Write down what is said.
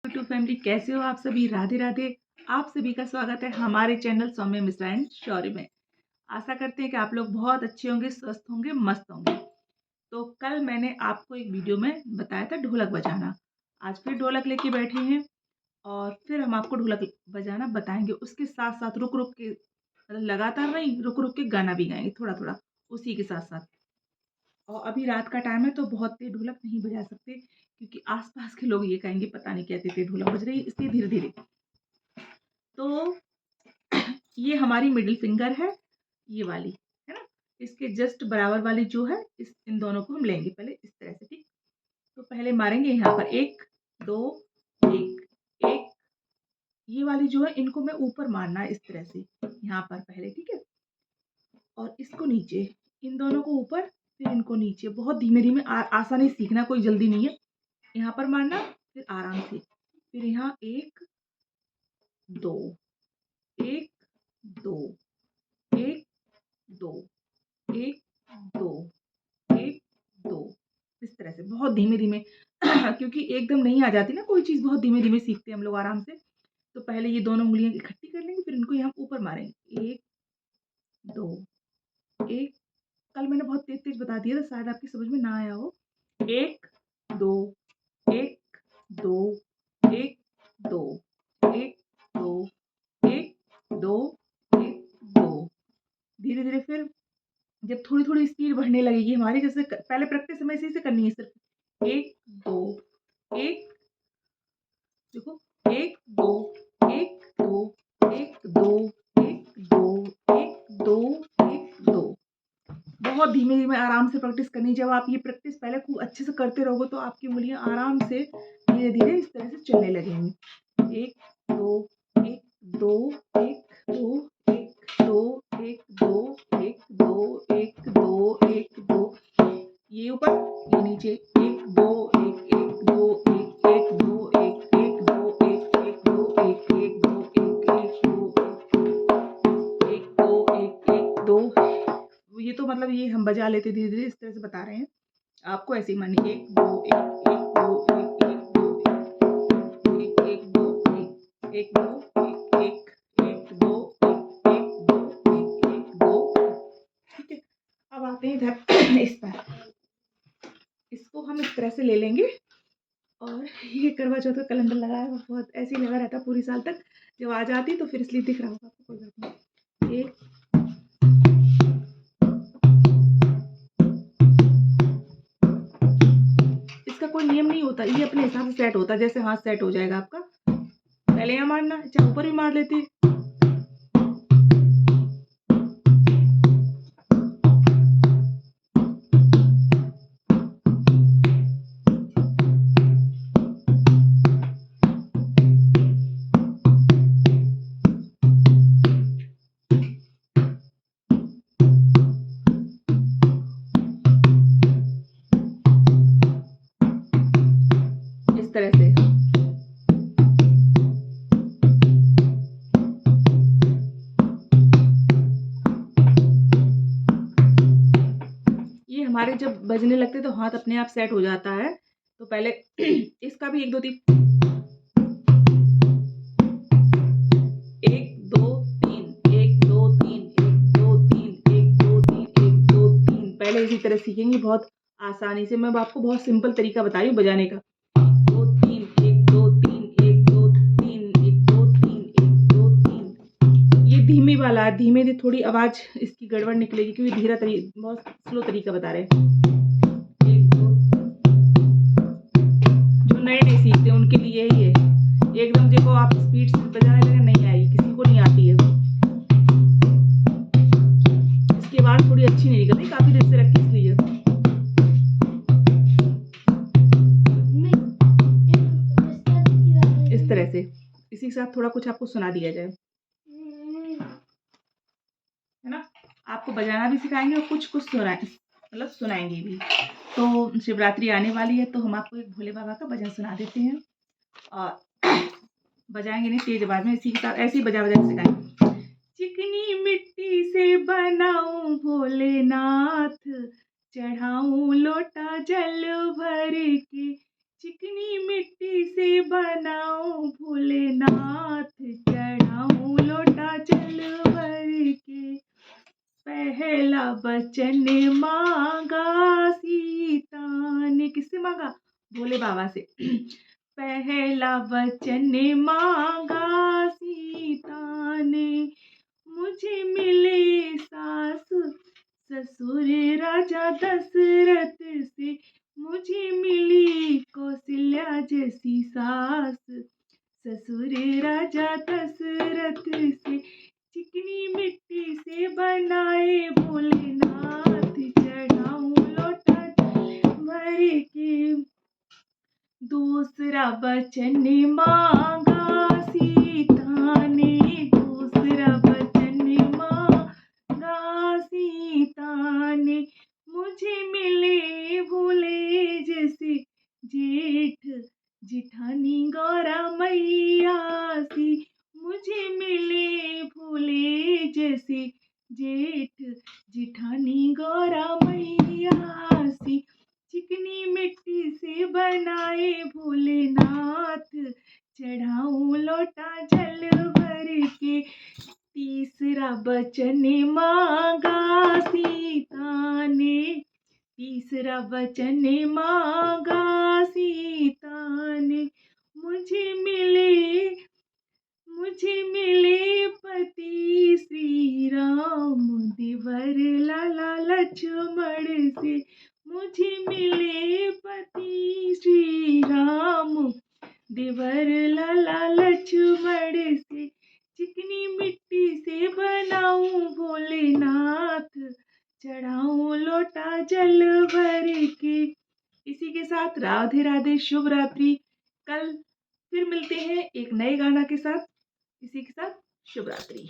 To family, कैसे हो आप सभी? राधे राधे। आप सभी का स्वागत है हमारे चैनल सौम्य मिश्रा एंड शौर्य में। आशा करते हैं कि आप लोग बहुत अच्छे होंगे, स्वस्थ होंगे, मस्त होंगे। तो कल मैंने आपको एक वीडियो में बताया था ढोलक बजाना। आज फिर ढोलक लेके बैठे हैं और फिर हम आपको ढोलक बजाना बताएंगे। उसके साथ साथ रुक रुक के, मतलब लगातार नहीं, रुक रुक के गाना भी गाएंगे थोड़ा थोड़ा उसी के साथ साथ। और अभी रात का टाइम है तो बहुत तेज ढोलक नहीं बजा सकते, क्योंकि आसपास के लोग ये कहेंगे पता नहीं क्या तेज ढोलक बज रही है, इसलिए धीरे धीरे। तो ये हमारी मिडिल फिंगर है, ये वाली है ना। इसके जस्ट बराबर वाली जो है, इन दोनों को हम लेंगे पहले इस तरह से, ठीक। तो पहले मारेंगे यहाँ पर 1 2 1 1। ये वाली जो है, इनको मैं ऊपर मारना है इस तरह से, यहाँ पर पहले, ठीक है। और इसको नीचे, इन दोनों को ऊपर, फिर इनको नीचे। बहुत धीमे धीमे, आसानी सीखना, कोई जल्दी नहीं है। यहाँ पर मारना, फिर आराम से, फिर यहाँ 1 2 1 2 1 2 1 2 1 2, इस तरह से बहुत धीमे धीमे क्योंकि एकदम नहीं आ जाती ना कोई चीज़, बहुत धीमे धीमे सीखते हैं हम लोग आराम से। तो पहले ये दोनों उंगलियां इकट्ठी कर लेंगे, फिर इनको यहाँ ऊपर मारेंगे 1 2 1। कल मैंने बहुत तेज तेज बता दिया था, शायद आपकी समझ में ना आया हो। 1 2 1 2 1 2 1 2 1 2 1 2। धीरे धीरे फिर जब थोड़ी थोड़ी स्पीड बढ़ने लगेगी हमारी, जैसे पहले प्रैक्टिस हमें इसी से करनी है सिर्फ। 1 2 1, देखो, 1 2 1 2 1 2 1 2 1 2 1 2। बहुत धीमे धीमे आराम से प्रैक्टिस करनी। जब आप ये प्रैक्टिस पहले खूब अच्छे से करते रहोगे तो आपकी उंगलियां आराम से धीरे धीरे इस तरह से चलने लगेंगी। 1 2 1 2 1 2 1 2 1 2 1 2 1 2 1 2। ये ऊपर, ये नीचे। 1 2 1 1 2 1 1 2 1 1 2 1 1 2 1 1 2 1 1 2 1 1 2 1 2। ये तो मतलब ये हम बजा लेते धीरे धीरे, इस तरह से बता रहे हैं आपको। ऐसे ही मानिए 1 2 1 1 2 1 1 2 1 1 2 1 1 2 1 1 1 2 1 1 2 1 1 2। ठीक है, अब आते हैं इधर इस पर। इसको हम इस तरह से ले लेंगे। और ये करवा चौथ का कैलेंडर लगाया है, बहुत ऐसे ही लगा रहता पूरी साल तक। जब आ जाती तो फिर इसलिए दिख रहा होगा आपको, कोई बात नहीं। एक इसका कोई नियम नहीं होता, ये अपने हिसाब से सेट होता है, जैसे हाथ सेट हो जाएगा आपका। पहले यहाँ मारना, चाहे ऊपर भी मार लेते। इस तरह से ये हमारे जब बजने लगते तो हाथ अपने आप सेट हो जाता है। तो पहले इसका भी 1 2 3, 1 2 3 1 2 3 1 2 3 1 2 3 1 2 3। पहले इसी तरह सीखेंगे बहुत आसानी से। मैं आपको बहुत सिंपल तरीका बता रही हूँ बजाने का। 2 3 1 2 3 1 2 3 1 2 3 1 2 3। ये धीमी वाला है, धीमे से थोड़ी आवाज इसकी गड़बड़ निकलेगी, क्योंकि धीरा बहुत स्लो तरीका बता रहे हैं। जो नए नए सीखते हैं उनके लिए यही है। एकदम देखो आप स्पीड से बजाने लगे, नहीं आएगी, किसी को नहीं आती है। इसकी आवाज थोड़ी अच्छी नहीं निकलती, काफी देर से रखी इसलिए। इस तरह से इसी के साथ थोड़ा कुछ आपको सुना दिया जाए, है ना। आपको बजाना भी सिखाएंगे और कुछ कुछ मतलब सुनाएंगे भी। तो शिवरात्रि आने वाली है, तो हम आपको एक भोले बाबा का भजन सुना देते हैं। और बजाएंगे नहीं तेज आवाज में, इसी के साथ ऐसे ही बजा बजा सिखाएंगे। चिकनी मिट्टी से बनाऊं भोलेनाथ, चढ़ाऊं लोटा जल भर के। चिकनी मिट्टी से बनाऊं वचन मांगा सीता ने, किससे मांगा? भोले बाबा से। पहला वचन मांगा सीता ने, मुझे मिले सास ससुर राजा दशरथ से, मुझे मिली कौशल्या जैसी सास ससुर राजा दशरथ से। चिकनी मिट्टी से बनाए भोलेनाथ, चढ़ाऊं लोटा भर के। दूसरा वचन मांगा सीता ने, दूसरा वचन मांगा सीता ने, मुझे मिले भोले जैसे जेठ जिठानी गौरा मैया सी, मुझे मिले भोले जैसे जेठ जिठानी गौरा मैया सी। चिकनी मिट्टी से बनाए भोलेनाथ, चढ़ाऊं लोटा जल भर के। तीसरा वचन मांगा सीता ने, तीसरा वचन मांगा सीता ने, मुझे मिले पति श्री राम, देवर लाला लक्ष्मण से, मुझे मिले पति श्री राम, देवर लाला लक्ष्मण से। चिकनी मिट्टी से बनाऊं भोलेनाथ, चढ़ाऊं लोटा जल भर के। इसी के साथ राधे राधे, शुभ रात्रि। कल फिर मिलते हैं एक नए गाना के साथ। इसी के साथ शुभ रात्रि।